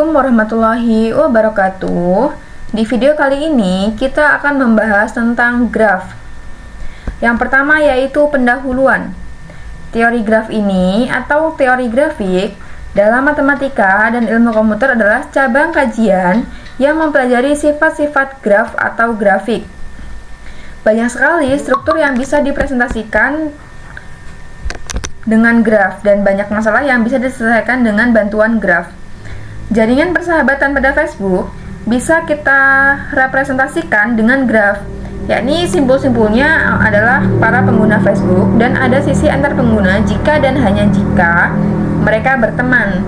Assalamualaikum warahmatullahi wabarakatuh. Di video kali ini kita akan membahas tentang graf. Yang pertama yaitu pendahuluan. Teori graf ini atau teori grafik dalam matematika dan ilmu komputer adalah cabang kajian yang mempelajari sifat-sifat graf atau grafik. Banyak sekali struktur yang bisa dipresentasikan dengan graf dan banyak masalah yang bisa diselesaikan dengan bantuan graf. Jaringan persahabatan pada Facebook bisa kita representasikan dengan graf, yakni simpul-simpulnya adalah para pengguna Facebook dan ada sisi antar pengguna jika dan hanya jika mereka berteman.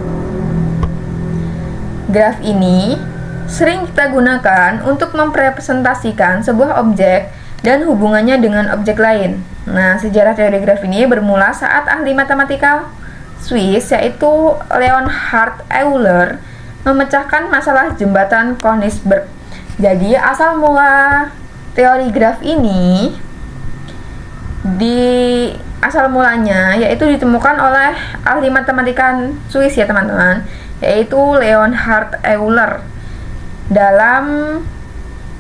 Graf ini sering kita gunakan untuk mempresentasikan sebuah objek dan hubungannya dengan objek lain. Nah, sejarah teori graf ini bermula saat ahli matematika Swiss yaitu Leonhard Euler memecahkan masalah jembatan Königsberg. Jadi asal mula teori graf ini asal mulanya yaitu ditemukan oleh ahli matematika Swiss ya teman-teman, yaitu Leonhard Euler dalam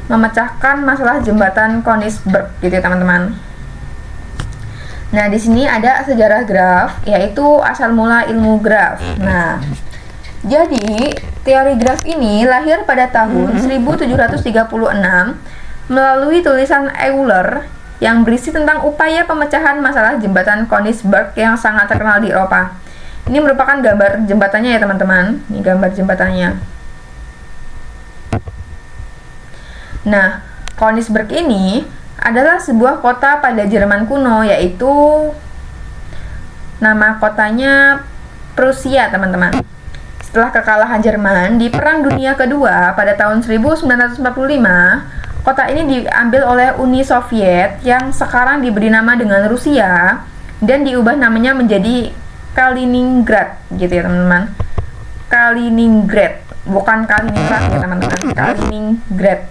memecahkan masalah jembatan Königsberg gitu ya teman-teman. Nah, di sini ada sejarah graf, yaitu asal mula ilmu graf. Nah, jadi teori graf ini lahir pada tahun 1736 melalui tulisan Euler yang berisi tentang upaya pemecahan masalah jembatan Königsberg yang sangat terkenal di Eropa. Ini merupakan gambar jembatannya ya teman-teman. Ini gambar jembatannya. Nah, Königsberg ini adalah sebuah kota pada Jerman kuno, yaitu nama kotanya Prusia, teman-teman. Setelah kekalahan Jerman di Perang Dunia Kedua pada tahun 1945, kota ini diambil oleh Uni Soviet yang sekarang diberi nama dengan Rusia dan diubah namanya menjadi Kaliningrad, gitu ya teman-teman. Kaliningrad, bukan Kaliningrad ya teman-teman, Kaliningrad.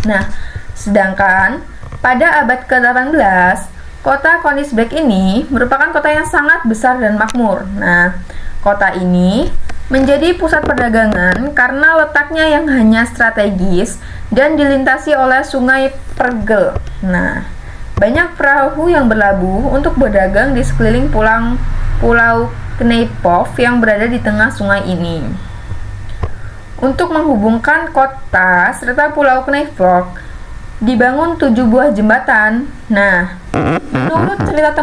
Nah, sedangkan pada abad ke-18, kota Königsberg ini merupakan kota yang sangat besar dan makmur. Nah, kota ini menjadi pusat perdagangan karena letaknya yang hanya strategis dan dilintasi oleh sungai Pergel. Nah, banyak perahu yang berlabuh untuk berdagang di sekeliling pulau Kneiphof yang berada di tengah sungai ini. Untuk menghubungkan kota serta pulau Kneiphof dibangun 7 buah jembatan. Nah, menurut cerita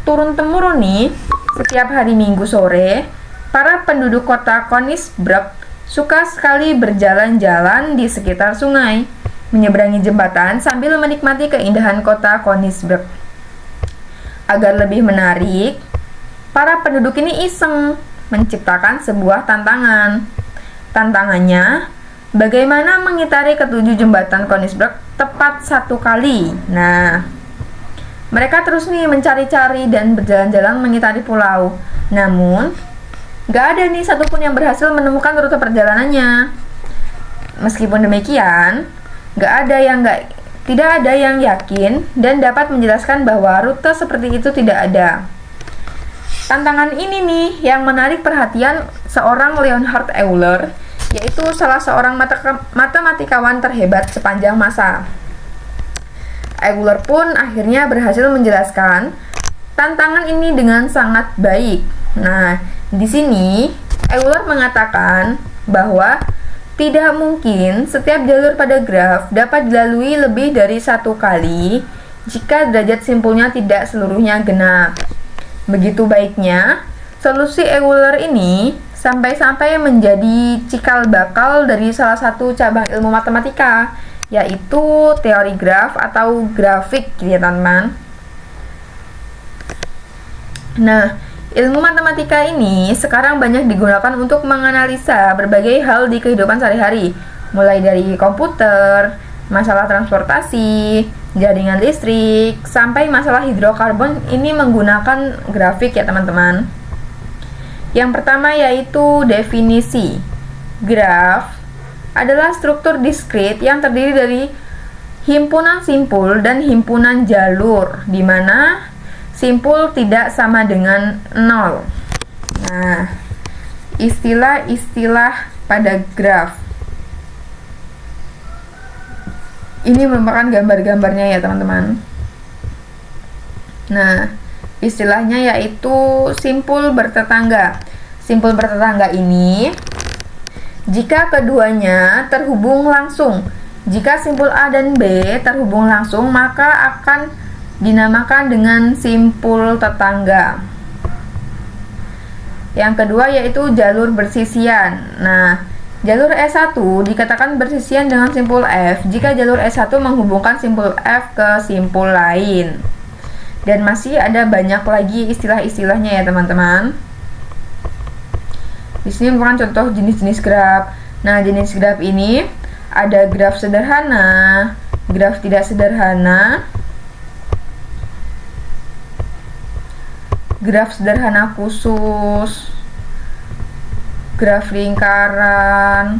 turun-temurun nih, setiap hari Minggu sore, para penduduk kota Königsberg suka sekali berjalan-jalan di sekitar sungai, menyeberangi jembatan sambil menikmati keindahan kota Königsberg. Agar lebih menarik, para penduduk ini iseng menciptakan sebuah tantangan. Tantangannya, bagaimana mengitari ke-7 jembatan Königsberg tepat 1 kali. Nah, mereka terus nih mencari-cari dan berjalan-jalan mengitari pulau. Namun, gak ada nih satupun yang berhasil menemukan rute perjalanannya. Meskipun demikian, tidak ada yang yakin dan dapat menjelaskan bahwa rute seperti itu tidak ada. Tantangan ini nih yang menarik perhatian seorang Leonhard Euler, yaitu salah seorang matematikawan terhebat sepanjang masa. Euler pun akhirnya berhasil menjelaskan tantangan ini dengan sangat baik. Nah, di sini Euler mengatakan bahwa tidak mungkin setiap jalur pada graf dapat dilalui lebih dari 1 kali jika derajat simpulnya tidak seluruhnya genap. Begitu baiknya, solusi Euler ini sampai-sampai menjadi cikal bakal dari salah satu cabang ilmu matematika, yaitu teori graf atau grafik, gitu ya teman-teman. Nah, ilmu matematika ini sekarang banyak digunakan untuk menganalisa berbagai hal di kehidupan sehari-hari, mulai dari komputer, masalah transportasi, jaringan listrik, sampai masalah hidrokarbon ini menggunakan grafik ya teman-teman. Yang pertama yaitu definisi. Graf adalah struktur diskrit yang terdiri dari himpunan simpul dan himpunan jalur, di mana simpul tidak sama dengan 0. Nah, istilah-istilah pada graf. Ini merupakan gambar-gambarnya ya teman-teman. Nah, istilahnya yaitu simpul bertetangga. Simpul bertetangga ini jika keduanya terhubung langsung. Jika simpul A dan B terhubung langsung, maka akan dinamakan dengan simpul tetangga. Yang kedua yaitu jalur bersisian. Nah, jalur S1 dikatakan bersisian dengan simpul F jika jalur S1 menghubungkan simpul F ke simpul lain. Dan masih ada banyak lagi istilah-istilahnya ya teman-teman. Di sini merupakan contoh jenis-jenis graf. Nah, jenis graf ini ada graf sederhana, graf tidak sederhana, graf sederhana khusus, graf lingkaran,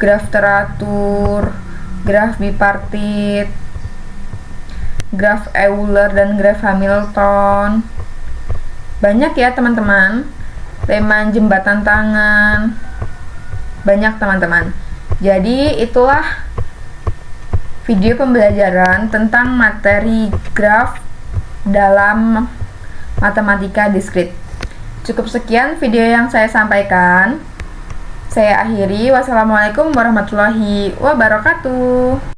graf teratur, graf bipartit, graf Euler, dan graf Hamilton. Banyak ya teman-teman. Leman jembatan tangan, banyak teman-teman. Jadi itulah video pembelajaran tentang materi graf dalam matematika diskrit. Cukup sekian video yang saya sampaikan. Saya akhiri. Wassalamualaikum warahmatullahi wabarakatuh.